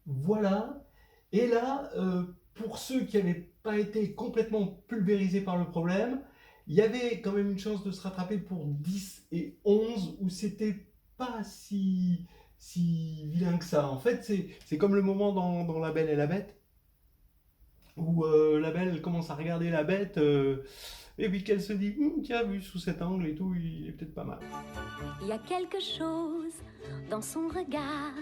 Voilà. Et là, pour ceux qui n'avaient pas été complètement pulvérisés par le problème, il y avait quand même une chance de se rattraper pour 10 et 11 où c'était pas si vilain que ça. En fait, c'est comme le moment dans La Belle et la Bête, où la Belle elle commence à regarder la bête, et puis qu'elle se dit, tiens, vu sous cet angle et tout, il est peut-être pas mal. Il y a quelque chose dans son regard,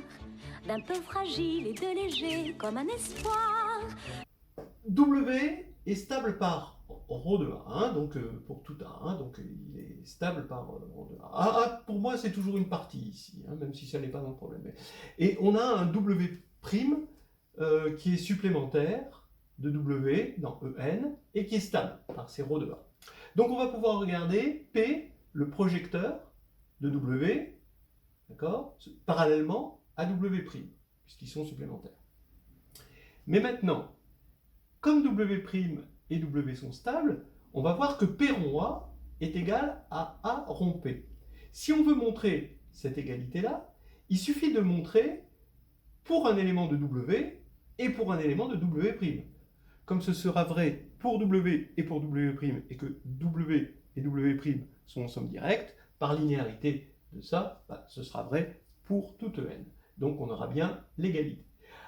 d'un peu fragile et de léger comme un espoir. W est stable par ρ de A, hein, donc pour tout A, hein, donc il est stable par ρ de A. A, pour moi, c'est toujours une partie ici, hein, même si ça n'est pas dans le problème. Et on a un W' qui est supplémentaire de W dans EN et qui est stable par ces ρ de A. Donc on va pouvoir regarder P, le projecteur de W, d'accord, parallèlement à W', puisqu'ils sont supplémentaires. Mais maintenant, comme W' et W sont stables, on va voir que P rond A est égal à A rond P. Si on veut montrer cette égalité-là, il suffit de montrer pour un élément de W et pour un élément de W'. Comme ce sera vrai pour W et pour W', et que W et W' sont en somme directe, par linéarité de ça, ce sera vrai pour toute n. Donc on aura bien l'égalité.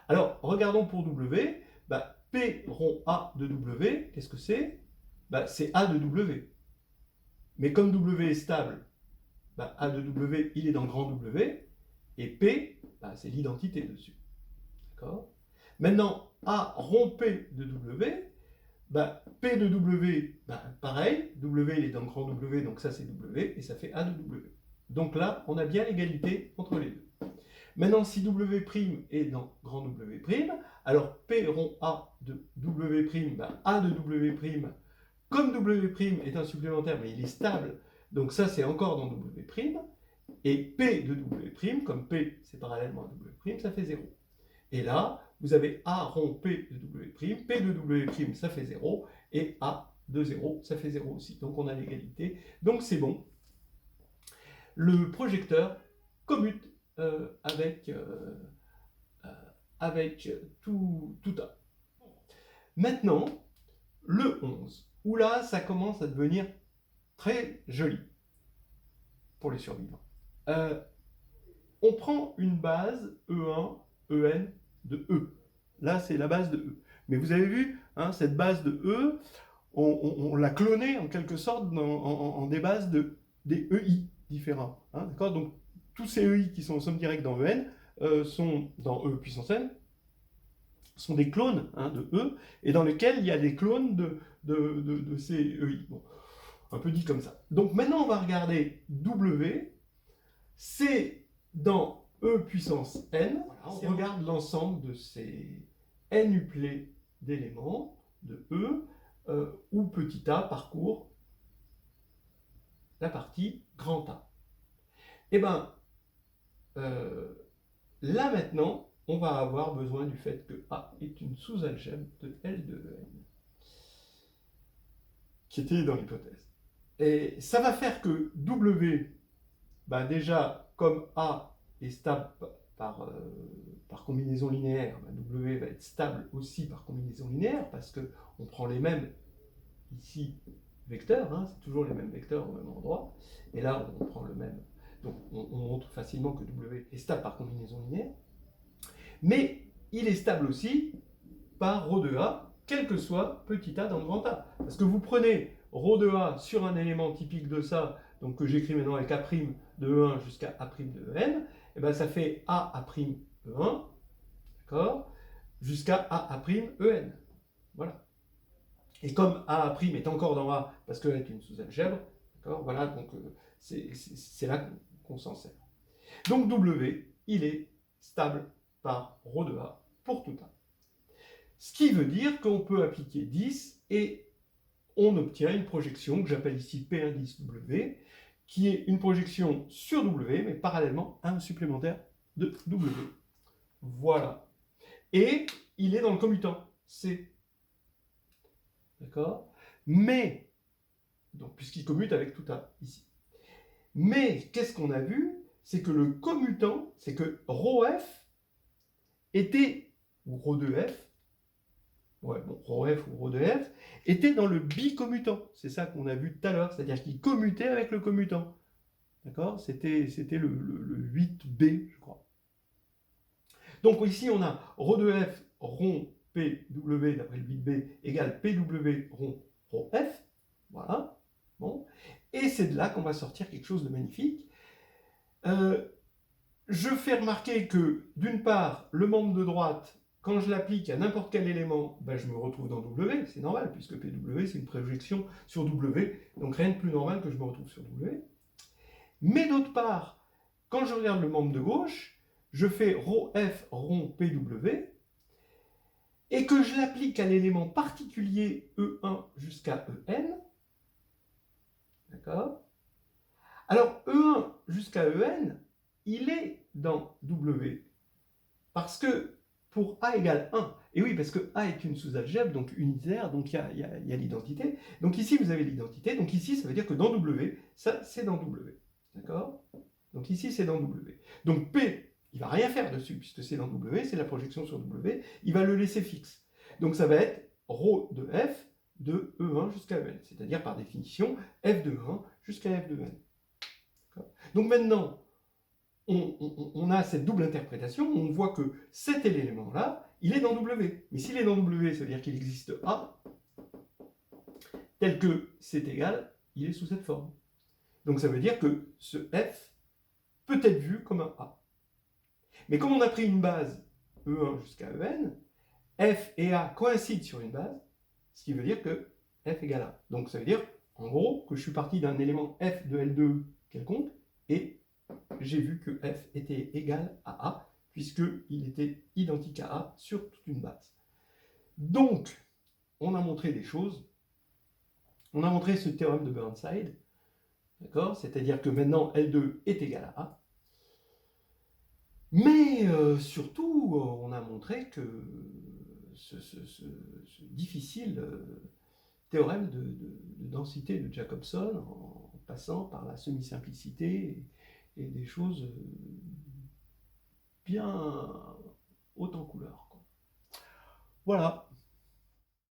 Alors, regardons pour W. P rond A de W, qu'est-ce que c'est? C'est A de W. Mais comme W est stable, A de W, il est dans grand W, et P, c'est l'identité dessus. D'accord? Maintenant, A rond P de W, P de W, pareil, W il est dans grand W, donc ça c'est W, et ça fait A de W. Donc là, on a bien l'égalité entre les deux. Maintenant, si W' est dans grand W', alors P rond A de W', A de W', comme W' est un supplémentaire, mais il est stable, donc ça c'est encore dans W', et P de W', comme P c'est parallèlement à W', ça fait 0. Et là, vous avez A rond P de W', P de W' ça fait 0, et A de 0, ça fait 0 aussi. Donc on a l'égalité. Donc c'est bon. Le projecteur commute avec tout A. Maintenant, le 11, où là, ça commence à devenir très joli pour les survivants. On prend une base E1, En de E. Là, c'est la base de E. Mais vous avez vu, hein, cette base de E, on l'a clonée en quelque sorte en des bases des EI différents. Hein, d'accord. Donc, tous ces EI qui sont en somme directe dans En sont dans E puissance n, sont des clones, hein, de E, et dans lesquels il y a des clones de ces EI. Bon, un peu dit comme ça. Donc maintenant, on va regarder W. C'est dans E puissance n. Voilà, on regarde l'ensemble de ces n uplets d'éléments de E, où petit a parcourt la partie grand A. Et bien, là maintenant, on va avoir besoin du fait que A est une sous-algèbre de L de En, qui était dans l'hypothèse. Et ça va faire que W, déjà, comme A est stable par combinaison linéaire, W va être stable aussi par combinaison linéaire, parce qu'on prend les mêmes, ici, vecteurs, hein, c'est toujours les mêmes vecteurs au même endroit, et là, on prend le même. Donc, on montre facilement que W est stable par combinaison linéaire, mais il est stable aussi par ρ de A, quel que soit petit a dans le grand A. Parce que vous prenez ρ de A sur un élément typique de ça, donc que j'écris maintenant avec A' de E1 jusqu'à A' de En, et ben ça fait A' E1, d'accord, jusqu'à A' En. Voilà. Et comme A' est encore dans A, parce qu'elle est une sous-algèbre, d'accord, voilà, donc c'est là qu'on s'en sert. Donc W, il est stable par ρ de A pour tout A. Ce qui veut dire qu'on peut appliquer 10 et on obtient une projection que j'appelle ici P indice W, qui est une projection sur W, mais parallèlement à un supplémentaire de W. Voilà. Et il est dans le commutant C. D'accord? Mais, donc puisqu'il commute avec tout A ici. Mais qu'est-ce qu'on a vu? C'est que le commutant, c'est que ρf était, ou ρ de f, ouais, bon, ρf ou ρ de f, était dans le bicommutant. C'est ça qu'on a vu tout à l'heure, c'est-à-dire qu'il commutait avec le commutant. D'accord? C'était le 8b, je crois. Donc ici, on a ρ de f rond PW, d'après le 8b, égale PW rond ρf. Voilà. Bon. Et c'est de là qu'on va sortir quelque chose de magnifique. Je fais remarquer que, d'une part, le membre de droite, quand je l'applique à n'importe quel élément, ben, je me retrouve dans W, c'est normal, puisque PW, c'est une projection sur W, donc rien de plus normal que je me retrouve sur W. Mais d'autre part, quand je regarde le membre de gauche, je fais ρf rond PW, et que je l'applique à l'élément particulier E1 jusqu'à En, d'accord? Alors, E1 jusqu'à En, il est dans W, parce que pour A égale 1, et oui, parce que A est une sous-algèbre, donc unitaire, donc il y a l'identité. Donc ici, vous avez l'identité, donc ici, ça veut dire que dans W, ça, c'est dans W. D'accord? Donc ici, c'est dans W. Donc P, il ne va rien faire dessus, puisque c'est dans W, c'est la projection sur W, il va le laisser fixe. Donc ça va être ρ de F de E1 jusqu'à En, c'est-à-dire par définition, F de 1 jusqu'à F de N. Donc maintenant, on a cette double interprétation, on voit que cet élément-là, il est dans W. Mais s'il est dans W, ça veut dire qu'il existe A, tel que c'est égal, il est sous cette forme. Donc ça veut dire que ce F peut être vu comme un A. Mais comme on a pris une base E1 jusqu'à En, F et A coïncident sur une base, ce qui veut dire que F égale A. Donc ça veut dire, en gros, que je suis parti d'un élément F de L2 quelconque, et j'ai vu que F était égal à A, puisqu'il était identique à A sur toute une base. Donc, on a montré des choses. On a montré ce théorème de Burnside, d'accord? C'est-à-dire que maintenant L2 est égal à A. Mais surtout, on a montré que ce difficile théorème de densité de Jacobson, en passant par la semi-simplicité et des choses bien hautes en couleur. Voilà.